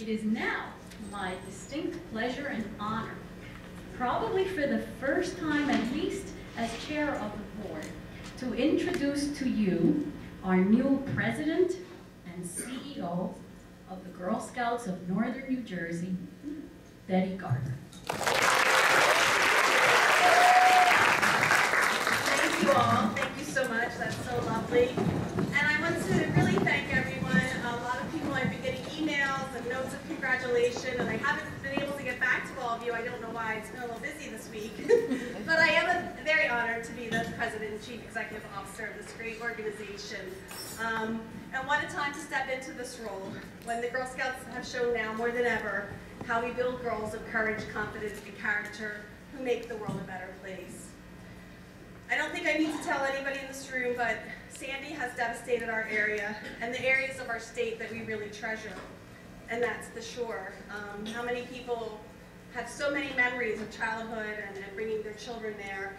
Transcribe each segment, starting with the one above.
It is now my distinct pleasure and honor, probably for the first time at least as chair of the board, to introduce to you our new president and CEO of the Girl Scouts of Northern New Jersey, Betty Gardner. Thank you all. Thank you so much. That's so lovely. And I want to really thank everyone. A lot of people I've been getting emails and notes of congratulations, and I haven't been able to get back to all of you. I don't know why. It's been a little busy this week. But I am very honored to be the President and Chief Executive Officer of this great organization. And what a time to step into this role, when the Girl Scouts have shown now more than ever how we build girls of courage, confidence, and character who make the world a better place. I don't think I need to tell anybody in this room, but Sandy has devastated our area and the areas of our state that we really treasure, and that's the shore. How many people have so many memories of childhood and bringing their children there,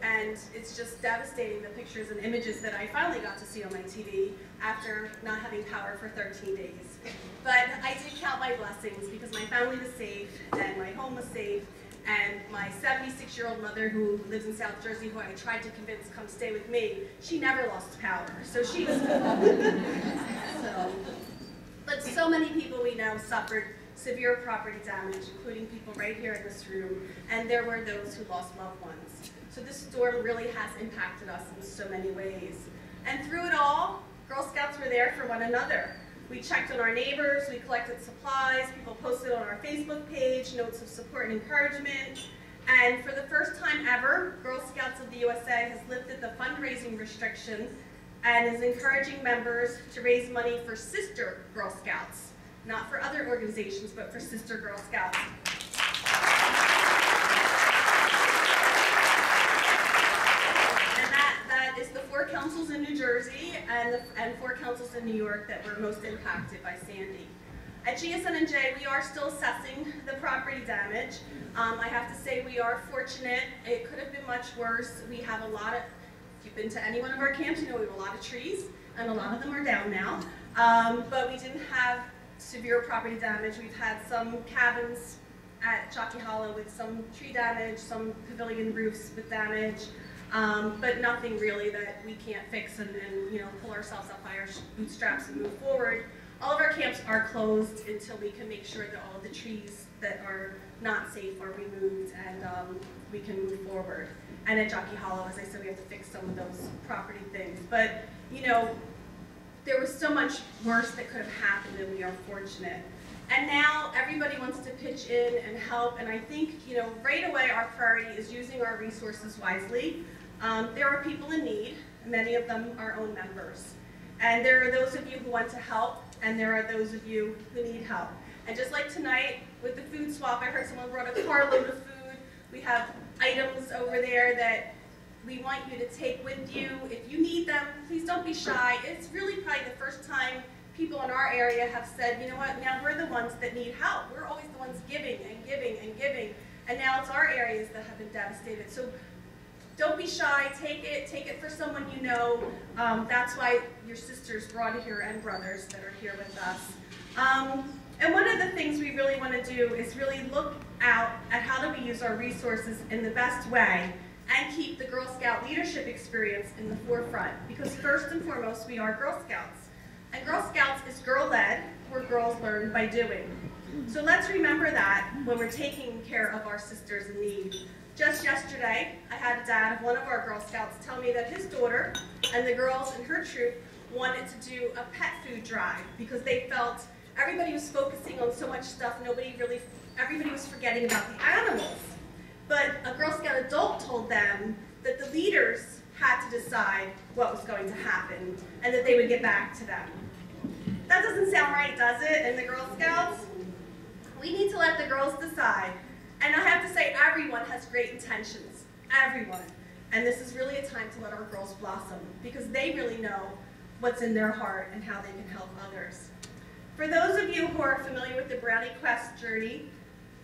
and it's just devastating, the pictures and images that I finally got to see on my TV after not having power for 13 days. But I did count my blessings because my family was safe and my home was safe, and my 76-year-old mother who lives in South Jersey, who I tried to convince to come stay with me, she never lost power, so she was But so many people we know suffered severe property damage, including people right here in this room, and there were those who lost loved ones. So this storm really has impacted us in so many ways. And through it all, Girl Scouts were there for one another. We checked on our neighbors, we collected supplies, people posted on our Facebook page, notes of support and encouragement. And for the first time ever, Girl Scouts of the USA has lifted the fundraising restriction and is encouraging members to raise money for sister Girl Scouts, not for other organizations, but for sister Girl Scouts. Is the 4 councils in New Jersey and 4 councils in New York that were most impacted by Sandy. At GSN&J, we are still assessing the property damage. I have to say we are fortunate. It could have been much worse. We have a lot of, if you've been to any one of our camps, you know we have a lot of trees, and a lot of them are down now. But we didn't have severe property damage. We've had some cabins at Jockey Hollow with some tree damage, some pavilion roofs with damage. But nothing really that we can't fix and you know, pull ourselves up by our bootstraps and move forward. All of our camps are closed until we can make sure that all of the trees that are not safe are removed and we can move forward. And at Jockey Hollow, as I said, we have to fix some of those property things. But you know, there was so much worse that could have happened, and we are fortunate. And now everybody wants to pitch in and help, and I think, you know, right away our priority is using our resources wisely. There are people in need, many of them are own members. And there are those of you who want to help, and there are those of you who need help. And just like tonight with the food swap, I heard someone brought a carload of food. We have items over there that we want you to take with you. If you need them, please don't be shy. It's really probably the first time people in our area have said, you know what, now we're the ones that need help. We're always the ones giving and giving and giving, and now it's our areas that have been devastated. So don't be shy, take it for someone you know. That's why your sisters brought it here, and brothers that are here with us. And one of the things we really want to do is really look out at how do we use our resources in the best way and keep the Girl Scout leadership experience in the forefront, because first and foremost, we are Girl Scouts. And Girl Scouts is girl-led, where girls learn by doing. So let's remember that when we're taking care of our sisters in need. Just yesterday, I had a dad of one of our Girl Scouts tell me that his daughter and the girls in her troop wanted to do a pet food drive because they felt everybody was focusing on so much stuff, everybody was forgetting about the animals. But a Girl Scout adult told them that the leaders had to decide what was going to happen and that they would get back to them. That doesn't sound right, does it, in the Girl Scouts? We need to let the girls decide. And I have to say, everyone has great intentions, everyone. And this is really a time to let our girls blossom, because they really know what's in their heart and how they can help others. For those of you who are familiar with the Brownie Quest journey,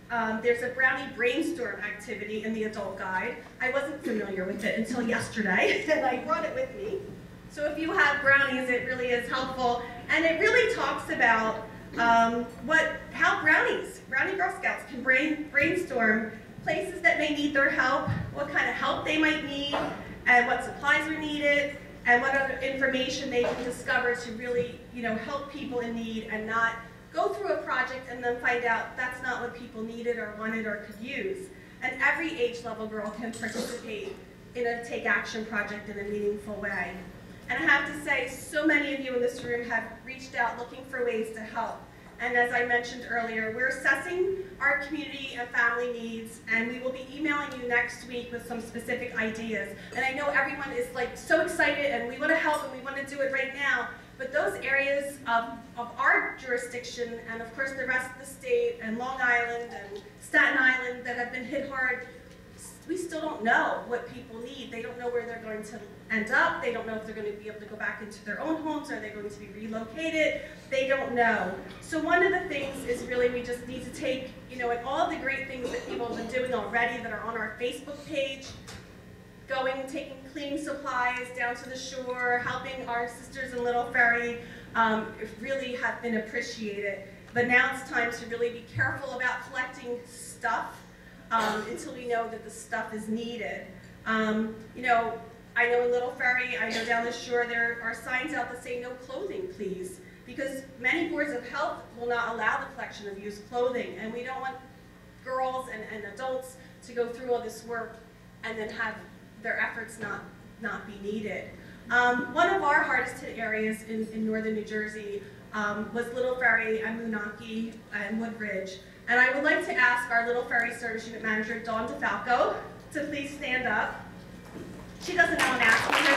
there's a Brownie Brainstorm activity in the adult guide. I wasn't familiar with it until yesterday, and I brought it with me. So if you have brownies, it really is helpful. And it really talks about how Brownie Girl Scouts can brainstorm places that may need their help, what kind of help they might need, and what supplies are needed, and what other information they can discover to really, help people in need and not go through a project and then find out that's not what people needed or wanted or could use. And every age level girl can participate in a Take Action project in a meaningful way. And I have to say, so many of you in this room have reached out looking for ways to help. And as I mentioned earlier, we're assessing our community and family needs, and we will be emailing you next week with some specific ideas. And I know everyone is so excited, and we want to help, and we want to do it right now. But those areas of our jurisdiction, and of course the rest of the state, and Long Island, and Staten Island that have been hit hard, we still don't know what people need. They don't know where they're going to end up. They don't know if they're going to be able to go back into their own homes. Are they going to be relocated? They don't know. So one of the things is really we just need to take, and all the great things that people have been doing already that are on our Facebook page, taking cleaning supplies down to the shore, helping our sisters in Little Ferry, really have been appreciated. But now it's time to really be careful about collecting stuff until we know that the stuff is needed. I know in Little Ferry, I know down the shore, there are signs out that say no clothing, please, because many boards of health will not allow the collection of used clothing, and we don't want girls and adults to go through all this work and then have their efforts not be needed. One of our hardest hit areas in northern New Jersey was Little Ferry and Moonachie and Woodridge. And I would like to ask our Little Ferry Service Unit Manager, Dawn DeFalco, to please stand up. She doesn't know I'm asking her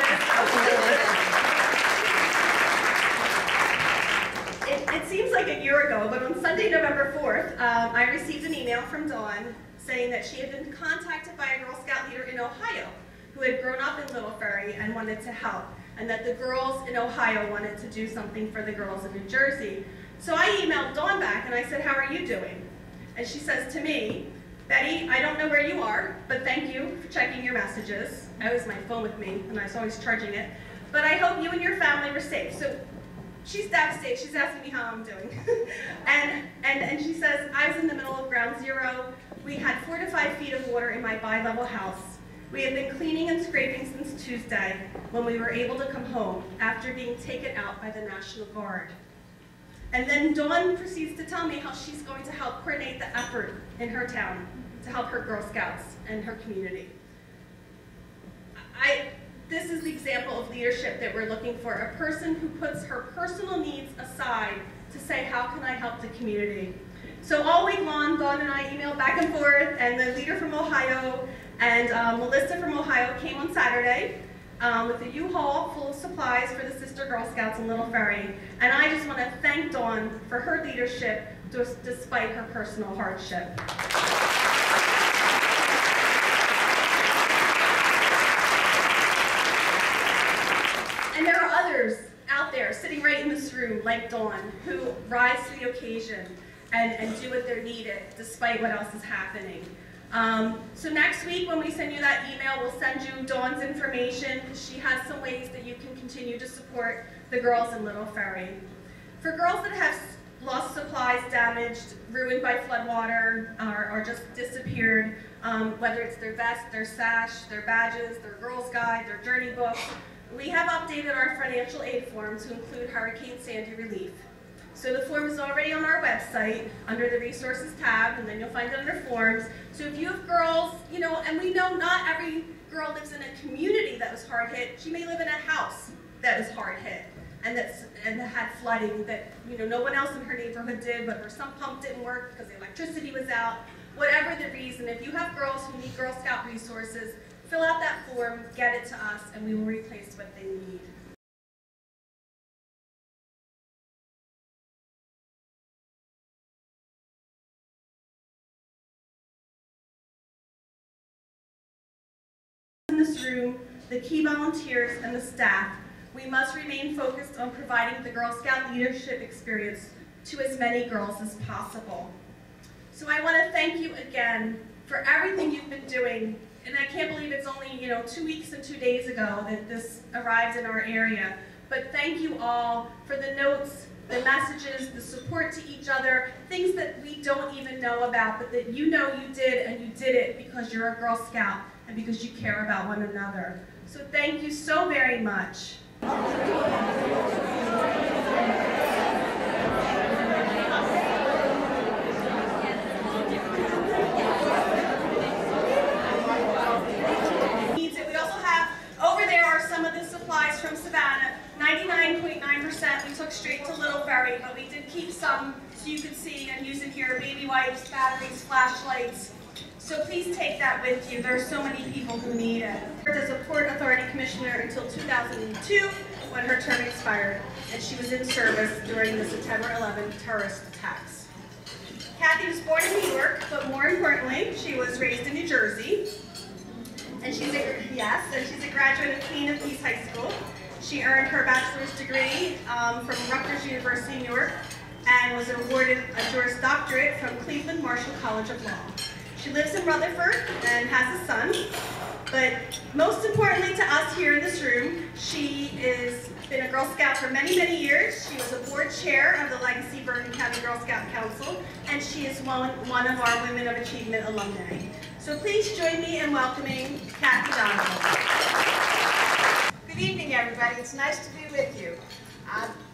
this. It seems like a year ago, but on Sunday, November 4th, I received an email from Dawn saying that she had been contacted by a Girl Scout leader in Ohio who had grown up in Little Ferry and wanted to help, and that the girls in Ohio wanted to do something for the girls in New Jersey. So I emailed Dawn back and I said, "How are you doing?" And she says to me, "Betty, I don't know where you are, but thank you for checking your messages." I always have my phone with me, and I was always charging it. "But I hope you and your family were safe." So she's devastated. She's asking me how I'm doing. and she says, "I was in the middle of ground zero. We had 4 to 5 feet of water in my bi-level house. We have been cleaning and scraping since Tuesday when we were able to come home after being taken out by the National Guard." And then Dawn proceeds to tell me how she's going to help coordinate the effort in her town to help her Girl Scouts and her community. This is the example of leadership that we're looking for, a person who puts her personal needs aside to say, how can I help the community? So all week long, Dawn and I emailed back and forth, and the leader from Ohio and Melissa from Ohio came on Saturday with a U-Haul full of supplies for the Sister Girl Scouts in Little Ferry. And I just want to thank Dawn for her leadership despite her personal hardship. And there are others out there sitting right in this room, like Dawn, who rise to the occasion and do what they're needed despite what else is happening. So next week when we send you that email, we'll send you Dawn's information. She has some ways that you can continue to support the girls in Little Ferry. For girls that have lost supplies, damaged, ruined by floodwater, or just disappeared, whether it's their vest, their sash, their badges, their Girl's Guide, their journey book, we have updated our financial aid form to include Hurricane Sandy relief. So the form is already on our website under the resources tab, and then you'll find it under forms. So if you have girls, and we know not every girl lives in a community that was hard hit. She may live in a house that was hard hit and that had flooding that no one else in her neighborhood did, but her sump pump didn't work because the electricity was out. Whatever the reason, if you have girls who need Girl Scout resources, fill out that form, get it to us, and we will replace what they need. In this room, the key volunteers and the staff, we must remain focused on providing the Girl Scout leadership experience to as many girls as possible. So I want to thank you again for everything you've been doing. And I can't believe it's only 2 weeks and 2 days ago that this arrived in our area. but thank you all for the notes, the messages, the support to each other, things that we don't even know about, but that you know you did, and you did it because you're a Girl Scout and because you care about one another. So thank you so very much. From Savannah, 99.9% we took straight to Little Ferry, but we did keep some so you could see and use it here: baby wipes, batteries, flashlights. So please take that with you. There are so many people who need it. She served as a Port Authority Commissioner until 2002 when her term expired, and she was in service during the September 11th terrorist attacks. Kathe was born in New York, but more importantly, she was raised in New Jersey. And she's a graduate of Queen of Peace High School. She earned her bachelor's degree from Rutgers University in New York and was awarded a Juris Doctorate from Cleveland Marshall College of Law. She lives in Rutherford and has a son, but most importantly to us here in this room, she has been a Girl Scout for many, many years. She was a board chair of the Legacy Bergen County Girl Scout Council, and she is one of our Women of Achievement alumni. So please join me in welcoming Kathe Donovan. Good evening, everybody. It's nice to be with you.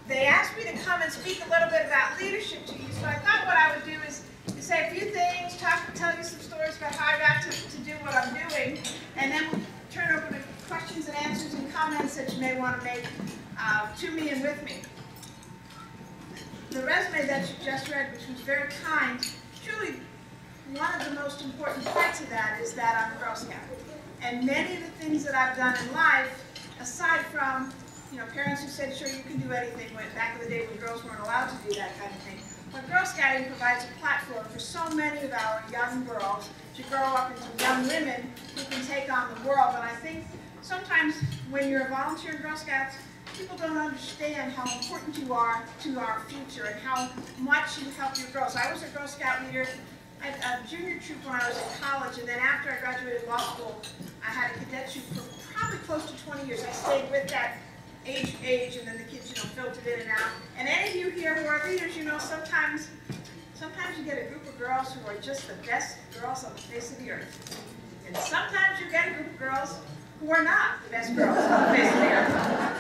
They asked me to come and speak a little bit about leadership to you, so I thought what I would do is say a few things, tell you some stories about how I got to do what I'm doing, and then we'll turn over to questions and answers and comments that you may want to make to me and with me. The resume that you just read, which was very kind, truly one of the most important parts of that is that I'm a Girl Scout. And many of the things that I've done in life, aside from parents who said, sure, you can do anything, back in the day when girls weren't allowed to do that kind of thing, but Girl Scouting provides a platform for so many of our young girls to grow up into young women who can take on the world. And I think sometimes when you're a volunteer in Girl Scouts, people don't understand how important you are to our future and how much you help your girls. I was a Girl Scout leader at a junior troop when I was in college, and then after I graduated law school, I had a cadet troop for probably close to 20 years. I stayed with that age, and then the kids, filtered in and out. And any of you here who are leaders, sometimes you get a group of girls who are just the best girls on the face of the earth. And sometimes you get a group of girls who are not the best girls on the face of the earth.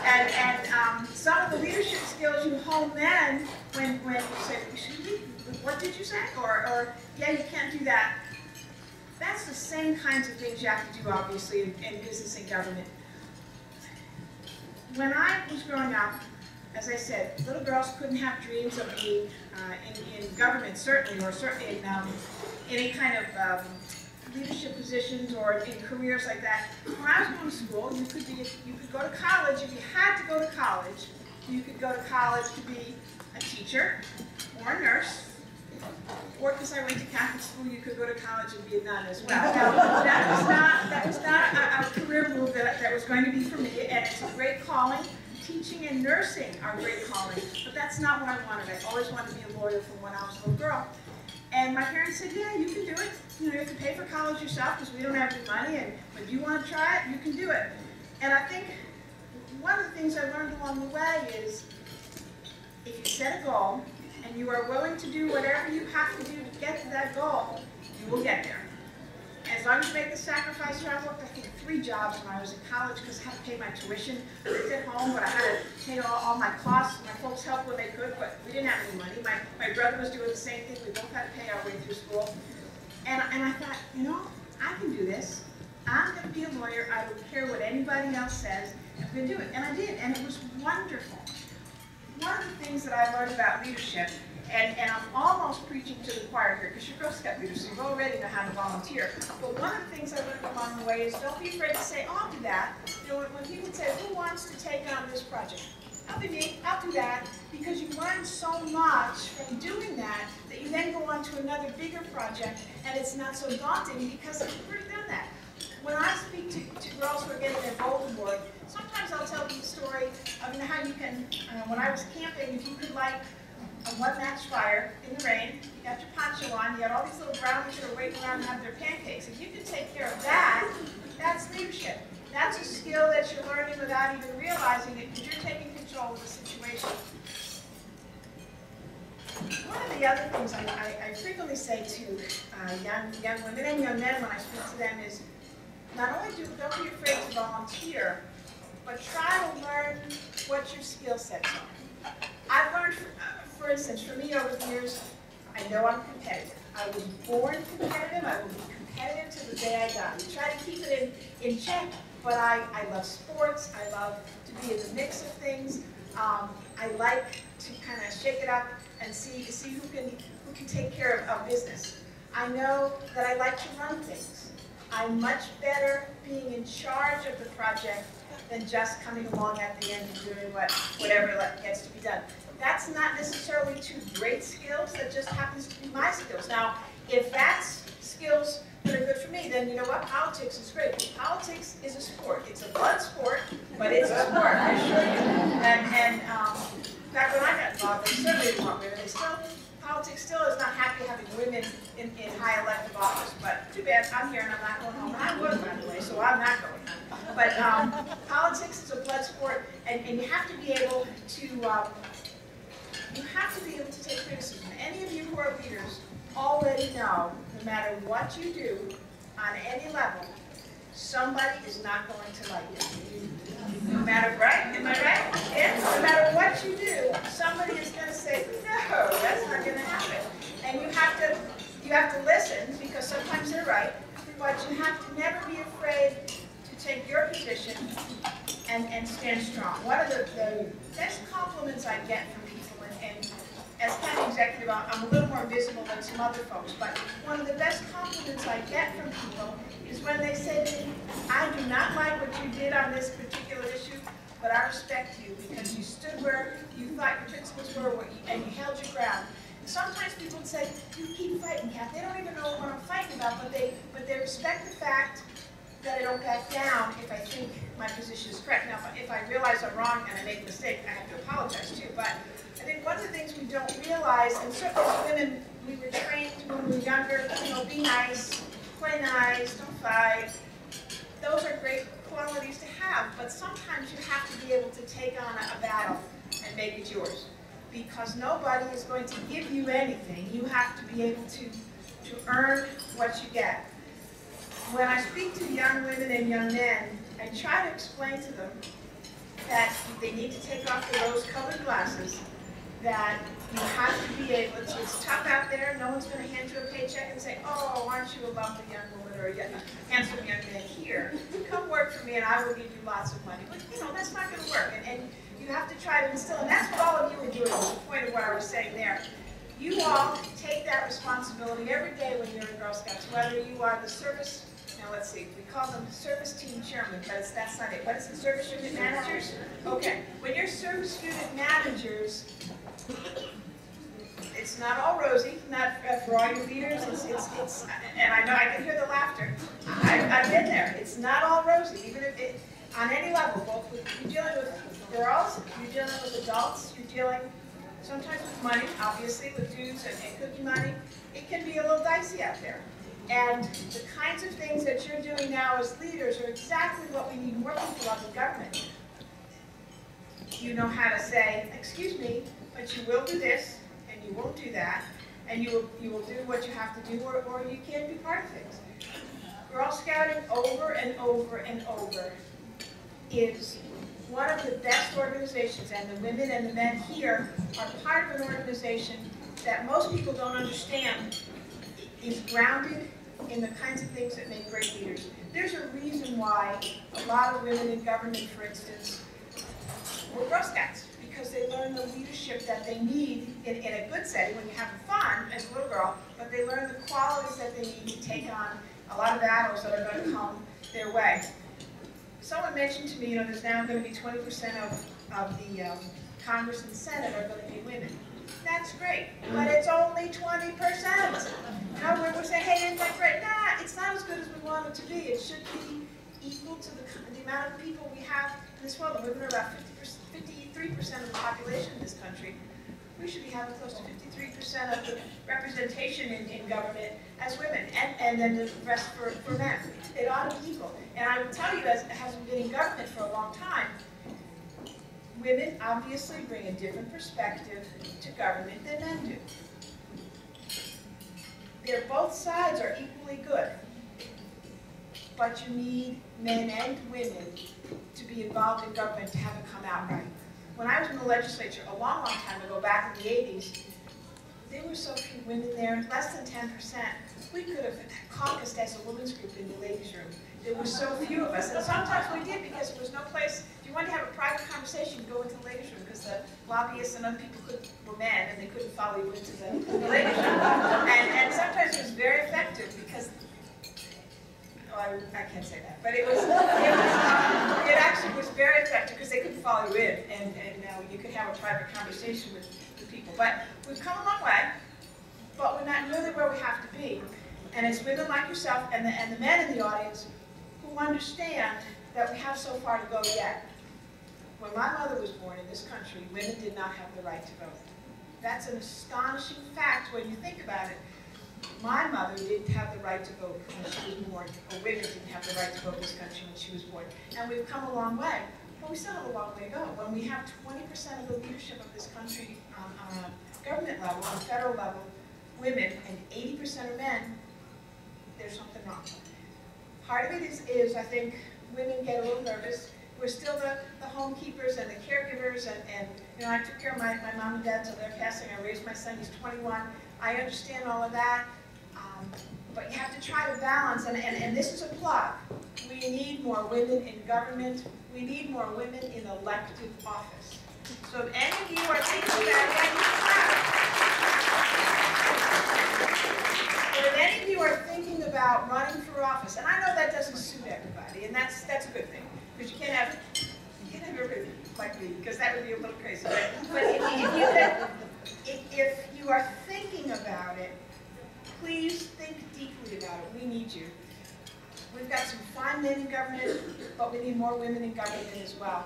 And some of the leadership skills you hone then when you say, excuse me, what did you say? Or yeah, you can't do that. That's the same kinds of things you have to do, obviously, in business and government. When I was growing up, as I said, little girls couldn't have dreams of being in government, certainly, or certainly in any kind of leadership positions or in careers like that. When I was going to school, you could go to college. If you had to go to college, you could go to college to be a teacher or a nurse, or because I went to Catholic school, you could go to college and be a nun as well. Now, that was not a career move that was going to be for me, and it's a great calling. Teaching and nursing are great calling, but that's not what I wanted. I always wanted to be a lawyer from when I was a little girl. And my parents said, yeah, you can do it. You have to pay for college yourself because we don't have any money, and if you want to try it, you can do it. And I think one of the things I learned along the way is if you set a goal and you are willing to do whatever you have to do to get to that goal, you will get there. As long as you make the sacrifice, I worked, I think, 3 jobs when I was in college because I had to pay my tuition. I lived at home, but I had to pay all my costs. My folks helped when they could, but we didn't have any money. My brother was doing the same thing. We both had to pay our way through school. And I thought, I can do this. I'm going to be a lawyer. I don't care what anybody else says. I'm going to do it. And I did, and it was wonderful. One of the things that I learned about leadership, and I'm almost preaching to the choir here, because you're Girl Scout leaders, so you already know how to volunteer. But one of the things I learned along the way is don't be afraid to say, oh, I'll do that. When people say, who wants to take on this project? I'll be me, I'll do that, because you learn so much from doing that you then go on to another bigger project, and it's not so daunting because you've already done that. When I speak to girls who are getting their gold award, sometimes I'll tell them the story of how you can, when I was camping, if you could light a 1-match fire in the rain, you got your poncho on, you had all these little brownies that are waiting around to have their pancakes. If you can take care of that, that's leadership. That's a skill that you're learning without even realizing it, because you're taking control of the situation. One of the other things I frequently say to young women and young men when I speak to them is, not only don't be afraid to volunteer, but try to learn what your skill sets are. I've learned, for instance, for me over the years, I know I'm competitive. I was born competitive. I will be competitive till the day I die. We try to keep it in check, but I love sports. I love to be in the mix of things. I like to kind of shake it up and see who can take care of business. I know that I like to run things. I'm much better being in charge of the project than just coming along at the end and doing whatever gets to be done. That's not necessarily two great skills, that just happens to be my skills. Now, if that's skills that are good for me, then you know what, politics is great. Politics is a sport. It's a blood sport, but it's a sport, I assure you. And back when I got involved, they certainly didn't want women. Politics still is not happy having women in high elective office, but too bad, I'm here and I'm not going home. And I would, by the way, so I'm not going home. But politics is a blood sport, and you have to be able to take criticism. Any of you who are leaders already know, no matter what you do on any level, somebody is not going to like you. No matter, right? Am I right? Yeah? No matter what you do, somebody is going to say, no, that's not going to happen. And you have to listen, because sometimes they're right, but you have to never be afraid to take your position and stand strong. One of the best compliments I get from people, and as county executive, I'm a little more visible than some other folks, but one of the best compliments I get from people is when they say to me, I do not like what you did on this particular issue, but I respect you because you stood where you thought your principles were and you held your ground. And sometimes people would say, you keep fighting, Kathe. They don't even know what I'm fighting about, but they respect the fact that I don't back down if I think my position is correct. Now, if I realize I'm wrong and I make a mistake, I have to apologize too. But I think one of the things we don't realize, and certainly as women, we were trained when we were younger, be nice, play nice, don't fight. Those are great qualities to have, but sometimes you have to be able to take on a battle and make it yours. Because nobody is going to give you anything. You have to be able to earn what you get. When I speak to young women and young men, I try to explain to them that they need to take off the rose-colored glasses, that you have to be able to, it's tough out there, no one's going to hand you a paycheck and say, oh, aren't you a lovely young woman or a handsome young man here? Come work for me and I will give you lots of money. But that's not going to work. And you have to try to instill, and that's what all of you are doing, was the point of what I was saying there. You all take that responsibility every day when you're in Girl Scouts, whether you are the service, now let's see, we call them service team chairman, but that's not it. What is it, service unit managers? Okay, when you're service unit managers, it's not all rosy, not for all your leaders, it's and I know I can hear the laughter. I've been there. It's not all rosy, even if on any level, both with, you're dealing with girls, you're dealing with adults, you're dealing sometimes with money, obviously, with dues and cookie money. It can be a little dicey out there. And the kinds of things that you're doing now as leaders are exactly what we need more people of in government. You know how to say, excuse me, but you will do this, and you won't do that, and you will do what you have to do, or you can't be part of things. Girl Scouting over and over and over is one of the best organizations, and the women and the men here are part of an organization that most people don't understand is grounded in the kinds of things that make great leaders. There's a reason why a lot of women in government, for instance, were Girl Scouts, because they learn the leadership that they need in a good setting when you're having fun as a little girl, but they learn the qualities that they need to take on a lot of battles that are going to come their way. Someone mentioned to me, there's now going to be 20% of the Congress and Senate are going to be women. That's great, but it's only 20%. We're saying, hey, isn't that great? Nah, it's not as good as we want it to be. It should be equal to the amount of people we have in this world. Women are about 53% of the population in this country. we should be having close to 53% of the representation in government as women, and then the rest for men. It ought to be equal. And I will tell you, as having been in government for a long time, women obviously bring a different perspective to government than men do. Both sides are equally good, but you need men and women to be involved in government to have it come out right. When I was in the legislature a long, long time ago, back in the 80s, there were so few women there, less than 10%. We could have caucused as a women's group in the ladies' room. There were so few of us, and sometimes we did because there was no place. If you wanted to have a private conversation, you go into the ladies' room because the lobbyists and other people were men and they couldn't follow you into the ladies' room. And sometimes it was very effective because, oh, I can't say that, but it actually was very effective because they couldn't follow you in, and you could have a private conversation with people. But we've come a long way, but we're not nearly where we have to be. And it's women like yourself and the men in the audience who understand that we have so far to go yet. When my mother was born in this country, women did not have the right to vote. That's an astonishing fact when you think about it. My mother didn't have the right to vote when she was born, or women didn't have the right to vote in this country when she was born. And we've come a long way, but we still have a long way to go. When we have 20% of the leadership of this country on a government level, on a federal level, women, and 80% are men, there's something wrong. Part of it is I think women get a little nervous. We're still the home keepers and the caregivers, and you know, I took care of my mom and dad till they're passing. I raised my son, he's 21. I understand all of that, but you have to try to balance, and this is a plug. We need more women in government. We need more women in elected office. So if any of you are thinking about running for office, and I know that doesn't suit everybody, and that's a good thing, because you can't have everybody like me, because that would be a little crazy. Right? But if you are thinking about it, please think deeply about it. We need you. We've got some fine men in government, but we need more women in government as well.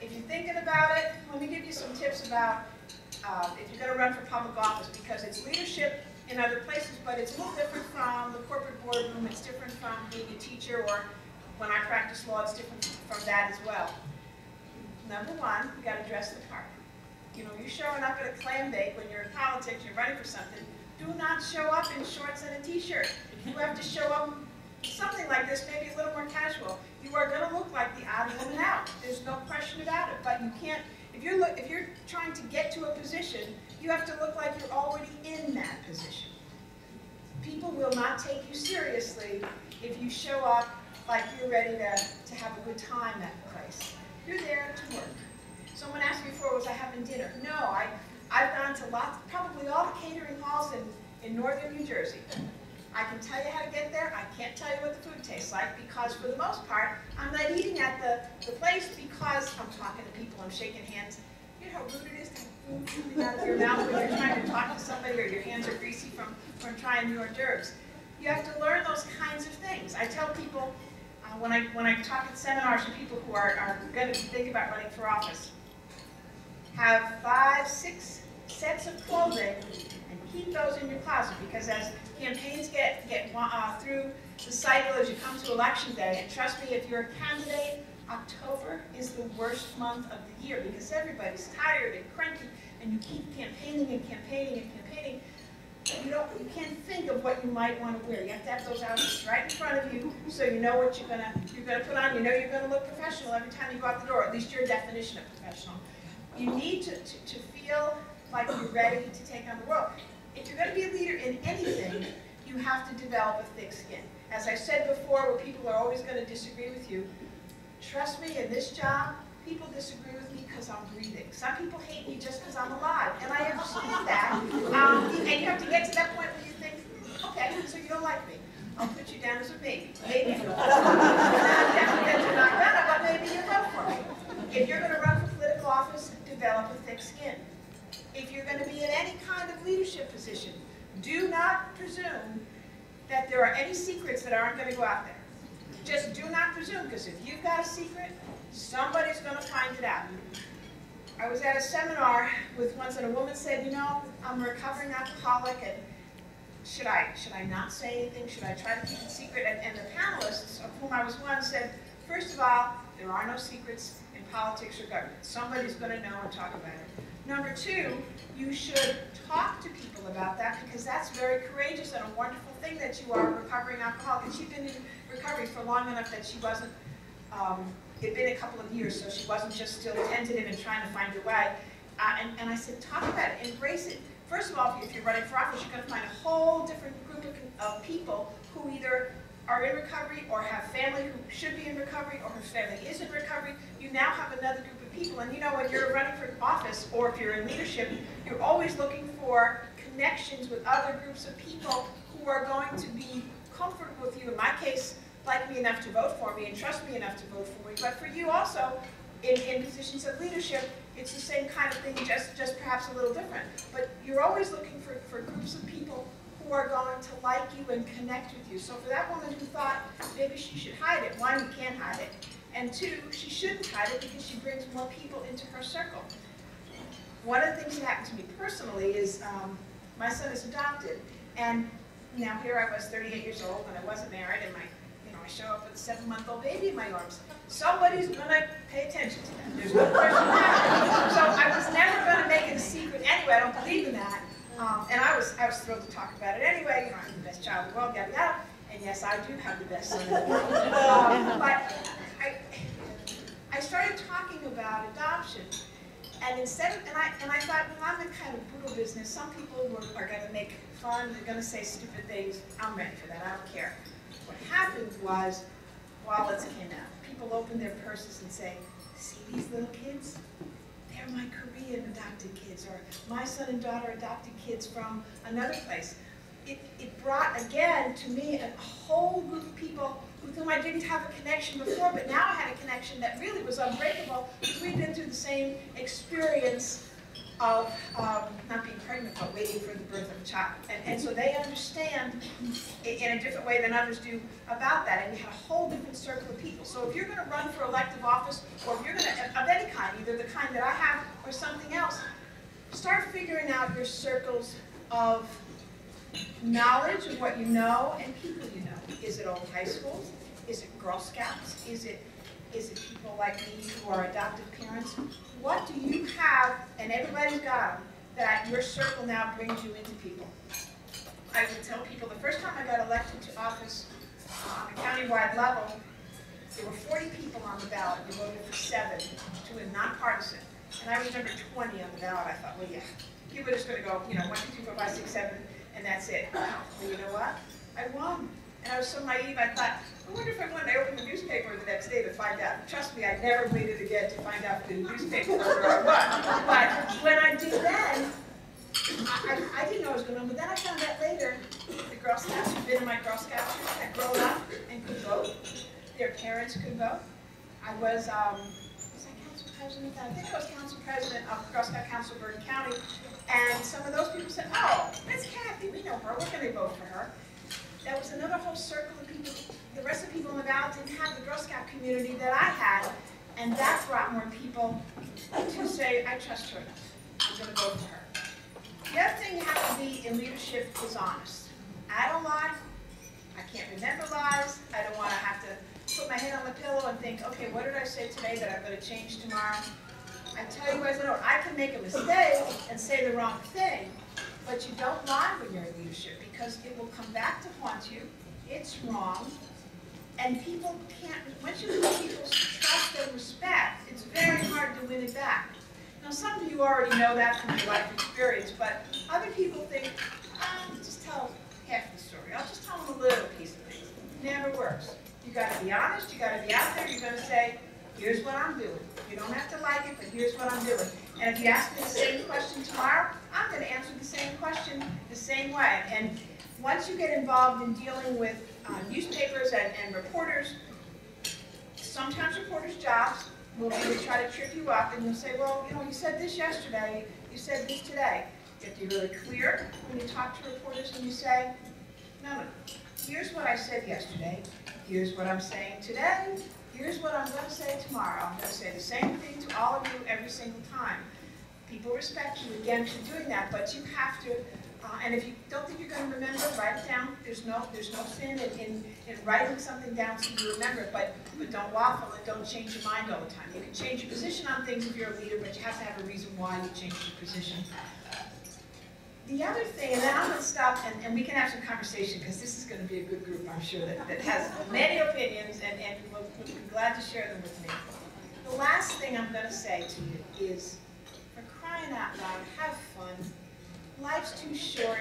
If you're thinking about it, let me give you some tips about if you're going to run for public office, because it's leadership in other places, but it's a little different from the corporate boardroom. It's different from being a teacher, or when I practice law, it's different from that as well. Number one, you got to dress the part. You know, you're showing up at a clam bake when you're in politics, you're running for something. Do not show up in shorts and a t-shirt. You have to show up something like this, maybe a little more casual. You are going to look like the odd woman out. There's no question about it. But you can't. If you're trying to get to a position, you have to look like you're already in that position. People will not take you seriously if you show up like you're ready to have a good time at the place. You're there to work. Someone asked me before, was I having dinner? No, I've gone to probably all the catering halls in northern New Jersey. I can tell you how to get there. I can't tell you what the food tastes like, because for the most part, I'm not eating at the place because I'm talking to people, I'm shaking hands. You know how rude it is to have food coming out of your mouth when you're trying to talk to somebody, or your hands are greasy from trying hors d'oeuvres. You have to learn those kinds of things. I tell people, when I talk at seminars to people who are going to think about running for office, have 5, 6 sets of clothing and keep those in your closet, because as campaigns get through the cycle, as you come to election day, and trust me, if you're a candidate, October is the worst month of the year, because everybody's tired and cranky, and you keep campaigning and campaigning and campaigning. You can't think of what you might want to wear. You have to have those outfits right in front of you, so you know what you're gonna put on. You know you're gonna look professional every time you go out the door, at least your definition of professional. You need to feel like you're ready to take on the world. If you're going to be a leader in anything, you have to develop a thick skin. As I said before, where people are always going to disagree with you, trust me, in this job, people disagree with me because I'm breathing. Some people hate me just because I'm alive, and I understand that. And you have to get to that point where you think, okay, so you don't like me. I'll put you down as a maybe. Maybe you don't. That you're not gonna, but maybe you vote for me. If you're going to run for political office, develop a thick skin. If you're going to be in any kind of leadership position, do not presume that there are any secrets that aren't going to go out there. Just do not presume, because if you've got a secret, somebody's going to find it out. I was at a seminar with once, and a woman said, you know, I'm a recovering alcoholic, and should I not say anything? Should I try to keep it secret? And the panelists, of whom I was one, said, first of all, there are no secrets in politics or government. Somebody's going to know and talk about it. Number two, you should talk to people about that, because that's very courageous and a wonderful thing that you are a recovering alcoholic. And she'd been in recovery for long enough that she wasn't, it'd been a couple of years, so she wasn't just still tentative and trying to find her way. And I said, talk about it, embrace it. First of all, if you're running for office, you're going to find a whole different group of people who either are in recovery or have family who should be in recovery or whose family is in recovery. You now have another group of people. And you know, when you're running for office or if you're in leadership, you're always looking for connections with other groups of people who are going to be comfortable with you. In my case, like me enough to vote for me and trust me enough to vote for me. But for you also, in positions of leadership, it's the same kind of thing, just perhaps a little different. But you're always looking for groups of people who are going to like you and connect with you. So for that woman who thought maybe she should hide it, one, you can't hide it, and two, she shouldn't hide it because she brings more people into her circle. One of the things that happened to me personally is my son is adopted, and now here I was 38 years old and I wasn't married, and I show up with a 7-month-old baby in my arms. Somebody's going to pay attention to that. There's no question about it. So I was never going to make it a secret anyway. I don't believe in that. And I was thrilled to talk about it anyway. You know, I'm the best child in the world, yada yada. And yes, I do have the best son in the world. But I started talking about adoption, and I thought, well, I'm in kind of brutal business. Some people are going to make fun. They're going to say stupid things. I'm ready for that. I don't care. What happened was, wallets came out. People opened their purses and say, see these little kids? They're my Korean adopted kids, or my son and daughter adopted kids from another place. It brought, again, to me, a whole group of people with whom I didn't have a connection before, but now I had a connection that really was unbreakable, because we'd been through the same experience of not being pregnant, but waiting for the birth of a child. And so they understand in a different way than others do about that. And you have a whole different circle of people. So if you're going to run for elective office, or if you're going to, of any kind, either the kind that I have or something else, start figuring out your circles of knowledge of what you know and people you know. Is it old high schools? Is it Girl Scouts? Is it people like me who are adoptive parents? What do you have, and everybody's got them, that your circle now brings you into people? I would tell people the first time I got elected to office on a countywide level, there were 40 people on the ballot. We voted for 7 to win, nonpartisan. And I remember 20 on the ballot. I thought, well, yeah, people are just going to go, 1, 2, 3, 4, 5, 6, 7, and that's it. Well, you know what? I won. And I was so naive, I thought, I wonder if I won. I opened the newspaper the next day to find out. Trust me, I never waited again to find out the newspaper whether I won. But when I did then, I didn't know I was going to win. But then I found out later, the Girl Scouts who'd been in my Girl Scout troop had grown up and could vote. Their parents could vote. I was I council president? I think I was council president of Girl Scout Council Bergen County. And some of those people said, oh, that's Kathe. We know her. We're going to vote for her. That was another whole circle of people. The rest of the people in the ballot didn't have the Girl Scout community that I had, and that brought more people to say, I trust her enough. I'm going to vote for her. The other thing you have to be in leadership is honest. I don't lie. I can't remember lies. I don't want to have to put my head on the pillow and think, okay, what did I say today that I'm going to change tomorrow? I tell you as I know, I can make a mistake and say the wrong thing, but you don't lie when you're in leadership, because it will come back to haunt you. It's wrong. And people can't, once you lose people's trust and respect, it's very hard to win it back. Now, some of you already know that from your life experience, but other people think, I'll just tell half the story. I'll just tell them a little piece of things. It never works. You got to be honest. You got to be out there. You're going to say, here's what I'm doing. You don't have to like it, but here's what I'm doing. And if you ask me the same question tomorrow, I'm going to answer the same question the same way. And once you get involved in dealing with newspapers and reporters, sometimes reporters' jobs will be to try to trip you up, and you'll say, well, you said this yesterday, you said this today. You have to be really clear when you talk to reporters, and you say, no, here's what I said yesterday, here's what I'm saying today, here's what I'm going to say tomorrow. I'm going to say the same thing to all of you every single time. People respect you, again, for doing that, but you have to, and if you don't think you're going to remember, write it down. There's no sin in writing something down so you remember it, but don't waffle and don't change your mind all the time. You can change your position on things if you're a leader, but you have to have a reason why you changed your position. The other thing, and then I'm going to stop, and we can have some conversation, because this is going to be a good group, I'm sure, that has many opinions, and we'll be glad to share them with me. The last thing I'm going to say to you is, for crying out loud, have fun. Life's too short.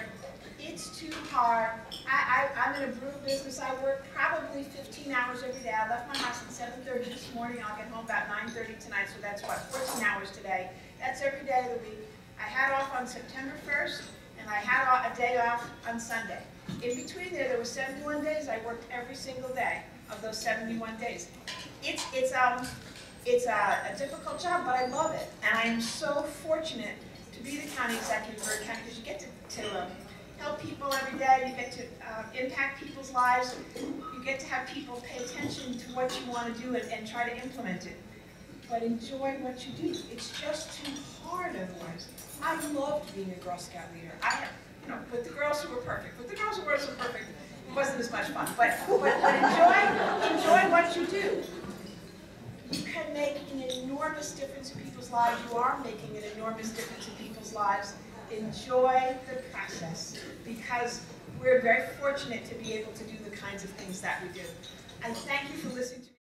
It's too hard. I'm in a brutal business. I work probably 15 hours every day. I left my house at 7:30 this morning. I'll get home about 9:30 tonight, so that's what, 14 hours today. That's every day of the week. I had off on September 1st, and I had a day off on Sunday. In between there were 71 days. I worked every single day of those 71 days. It's a difficult job, but I love it, and I am so fortunate to be the county executive of Bergen County, because you get to help people every day. You get to impact people's lives. You get to have people pay attention to what you want to do and try to implement it. But enjoy what you do. It's just too hard otherwise. I loved being a Girl Scout leader. I have, with the girls who were perfect. With the girls who weren't so perfect, it wasn't as much fun. But enjoy what you do. You can make an enormous difference in people's lives. You are making an enormous difference in people's lives. Enjoy the process, because we're very fortunate to be able to do the kinds of things that we do. I thank you for listening to me.